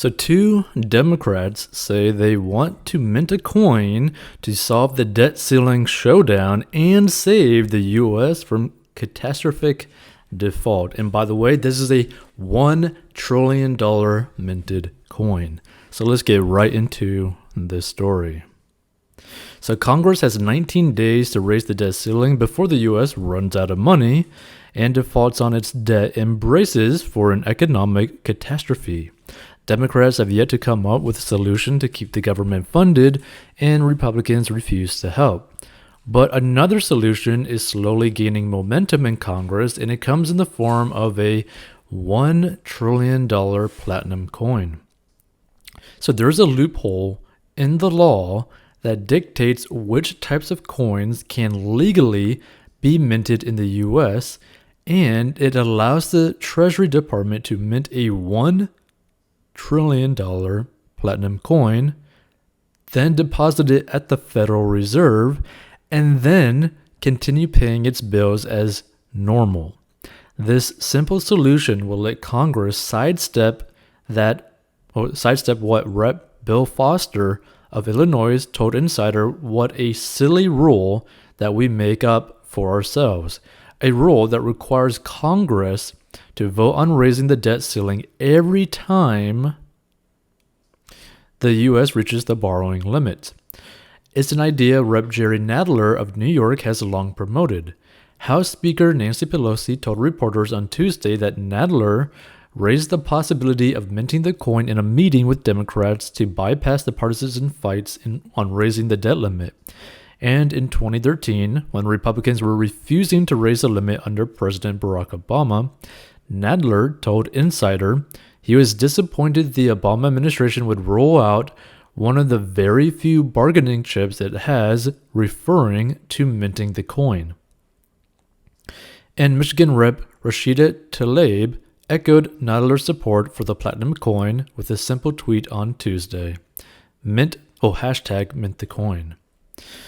So, two Democrats say they want to mint a coin to solve the debt ceiling showdown and save the U.S. from catastrophic default. And by the way, this is a $1 trillion minted coin. So, let's get right into this story. So, Congress has 19 days to raise the debt ceiling before the U.S. runs out of money and defaults on its debt and braces for an economic catastrophe. Democrats have yet to come up with a solution to keep the government funded, and Republicans refuse to help. But another solution is slowly gaining momentum in Congress, and it comes in the form of a $1 trillion platinum coin. So there's a loophole in the law that dictates which types of coins can legally be minted in the U.S., and it allows the Treasury Department to mint a $1 trillion platinum coin, then deposit it at the Federal Reserve, and then continue paying its bills as normal. This simple solution will let Congress sidestep what Rep. Bill Foster of Illinois told Insider what a silly rule that we make up for ourselves. A rule that requires Congress to vote on raising the debt ceiling every time the U.S. reaches the borrowing limit. It's an idea Rep. Jerry Nadler of New York has long promoted. House Speaker Nancy Pelosi told reporters on Tuesday that Nadler raised the possibility of minting the coin in a meeting with Democrats to bypass the partisan fights on raising the debt limit. And in 2013, when Republicans were refusing to raise the limit under President Barack Obama, Nadler told Insider he was disappointed the Obama administration would roll out one of the very few bargaining chips it has, referring to minting the coin. And Michigan Rep. Rashida Tlaib echoed Nadler's support for the platinum coin with a simple tweet on Tuesday. Hashtag mint the coin.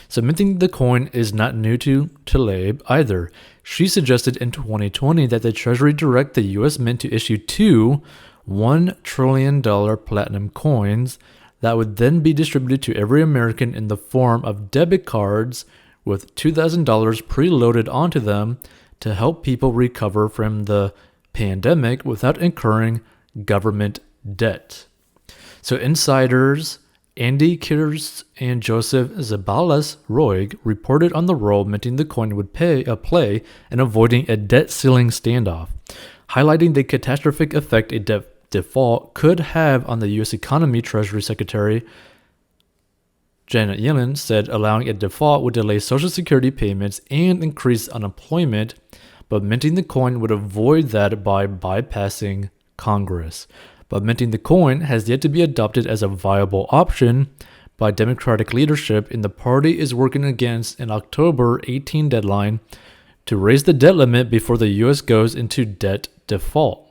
So minting the coin is not new to Tlaib either. She suggested in 2020 that the Treasury direct the U.S. Mint to issue two $1 trillion platinum coins that would then be distributed to every American in the form of debit cards with $2,000 preloaded onto them to help people recover from the pandemic without incurring government debt. So insiders Andy Kirst and Joseph Zabalas-Roig reported on the role minting the coin would play in avoiding a debt ceiling standoff, highlighting the catastrophic effect a debt default could have on the U.S. economy. Treasury Secretary Janet Yellen said allowing a default would delay Social Security payments and increase unemployment, but minting the coin would avoid that by bypassing Congress. But minting the coin has yet to be adopted as a viable option by Democratic leadership, and the party is working against an October 18 deadline to raise the debt limit before the U.S. goes into debt default.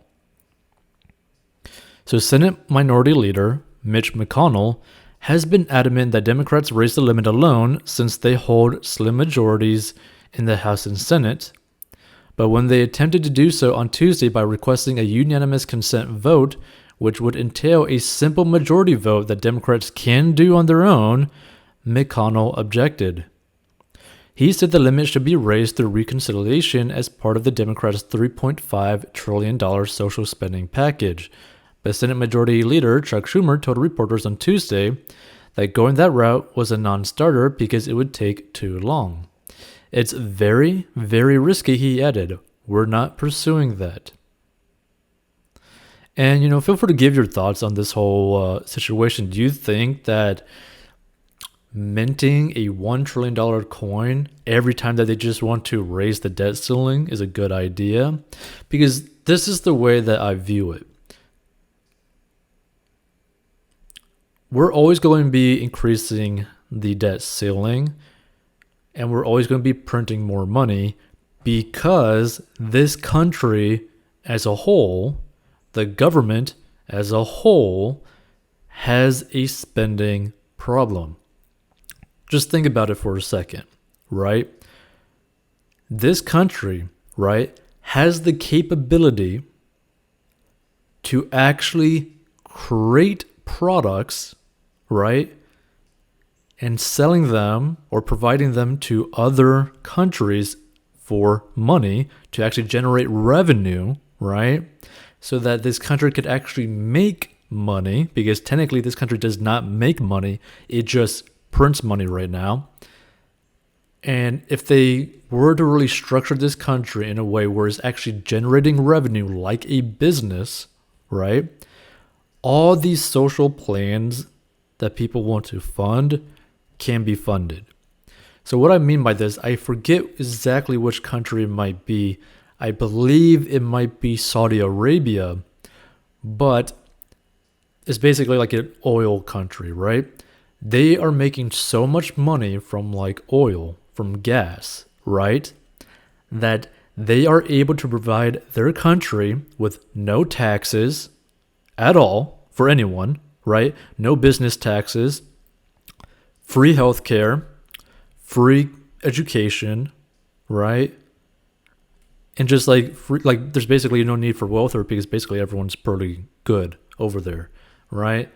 So Senate Minority Leader Mitch McConnell has been adamant that Democrats raise the limit alone since they hold slim majorities in the House and Senate. But when they attempted to do so on Tuesday by requesting a unanimous consent vote, which would entail a simple majority vote that Democrats can do on their own, McConnell objected. He said the limit should be raised through reconciliation as part of the Democrats' $3.5 trillion social spending package. But Senate Majority Leader Chuck Schumer told reporters on Tuesday that going that route was a non-starter because it would take too long. It's very, very risky, he added. We're not pursuing that. And, feel free to give your thoughts on this whole situation. Do you think that minting a $1 trillion coin every time that they just want to raise the debt ceiling is a good idea? Because this is the way that I view it. We're always going to be increasing the debt ceiling, and we're always going to be printing more money because this country as a whole, the government as a whole, has a spending problem. Just think about it for a second, right? This country, right, has the capability to actually create products, right? And selling them or providing them to other countries for money to actually generate revenue, right? So that this country could actually make money, because technically this country does not make money. It just prints money right now. And if they were to really structure this country in a way where it's actually generating revenue like a business, right? All these social plans that people want to fund can be funded. So what I mean by this, I forget exactly which country it might be. I believe it might be Saudi Arabia, but it's basically like an oil country, right? They are making so much money from like oil, from gas, right? That they are able to provide their country with no taxes at all for anyone, right? No business taxes, free healthcare, free education, right? And just like free, like there's basically no need for welfare because basically everyone's pretty good over there, right?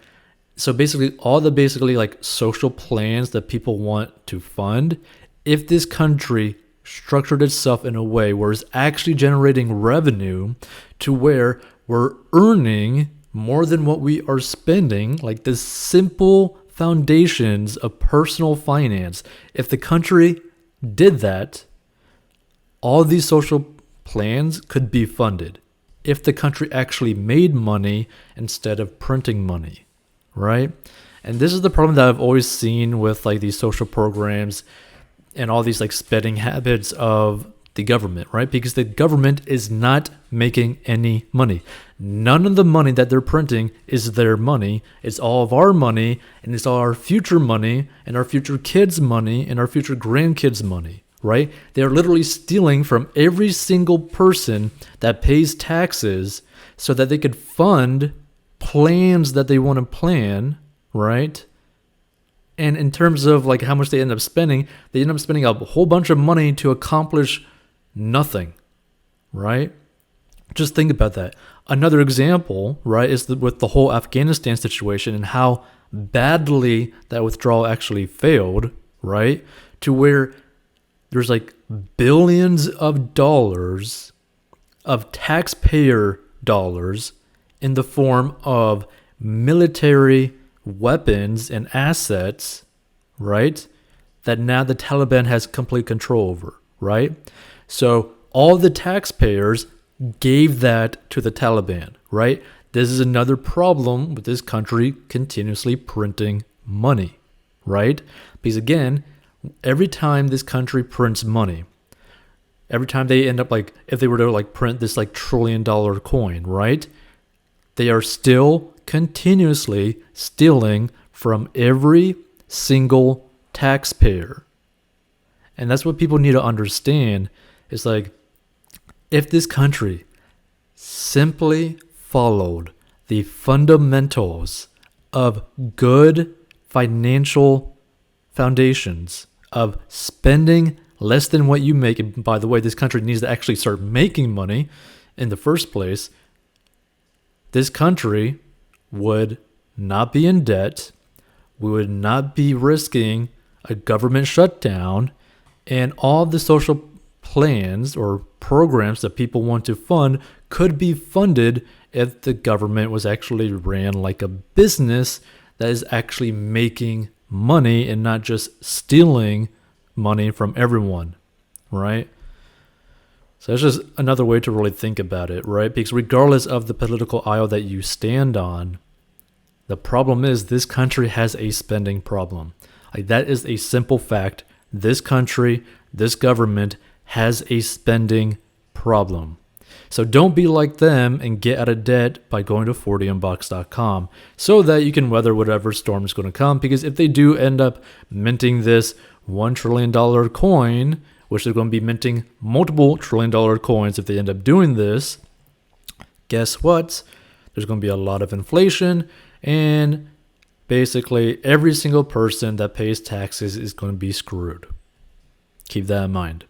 So basically all the basically like social plans that people want to fund, if this country structured itself in a way where it's actually generating revenue to where we're earning more than what we are spending, like the simple foundations of personal finance, if the country did that, all these social plans could be funded if the country actually made money instead of printing money, right? And this is the problem that I've always seen with like these social programs and all these like spending habits of the government, right? Because the government is not making any money. None of the money that they're printing is their money. It's all of our money, and it's all our future money, and our future kids' money, and our future grandkids' money, right? They're literally stealing from every single person that pays taxes so that they could fund plans that they want to plan, right? And in terms of like how much they end up spending a whole bunch of money to accomplish nothing, right? Just think about that. Another example, right, is with the whole Afghanistan situation and how badly that withdrawal actually failed, right? To where there's like billions of dollars of taxpayer dollars in the form of military weapons and assets, right? That now the Taliban has complete control over, right? So all the taxpayers gave that to the Taliban, right? This is another problem with this country continuously printing money, right? Because again, every time this country prints money, every time they end up like, if they were to like print this like $1 trillion coin, right? They are still continuously stealing from every single taxpayer. And that's what people need to understand. It's like, if this country simply followed the fundamentals of good financial foundations of spending less than what you make, and by the way, this country needs to actually start making money in the first place, this country would not be in debt, we would not be risking a government shutdown, and all the social plans or programs that people want to fund could be funded if the government was actually ran like a business that is actually making money and not just stealing money from everyone, right? So that's just another way to really think about it, right? Because regardless of the political aisle that you stand on, the problem is this country has a spending problem. Like, that is a simple fact. This country, this government has a spending problem. So don't be like them and get out of debt by going to 40inbox.com so that you can weather whatever storm is going to come. Because if they do end up minting this $1 trillion coin, which they're going to be minting multiple $1 trillion coins if they end up doing this, guess what? There's going to be a lot of inflation, and basically every single person that pays taxes is going to be screwed. Keep that in mind.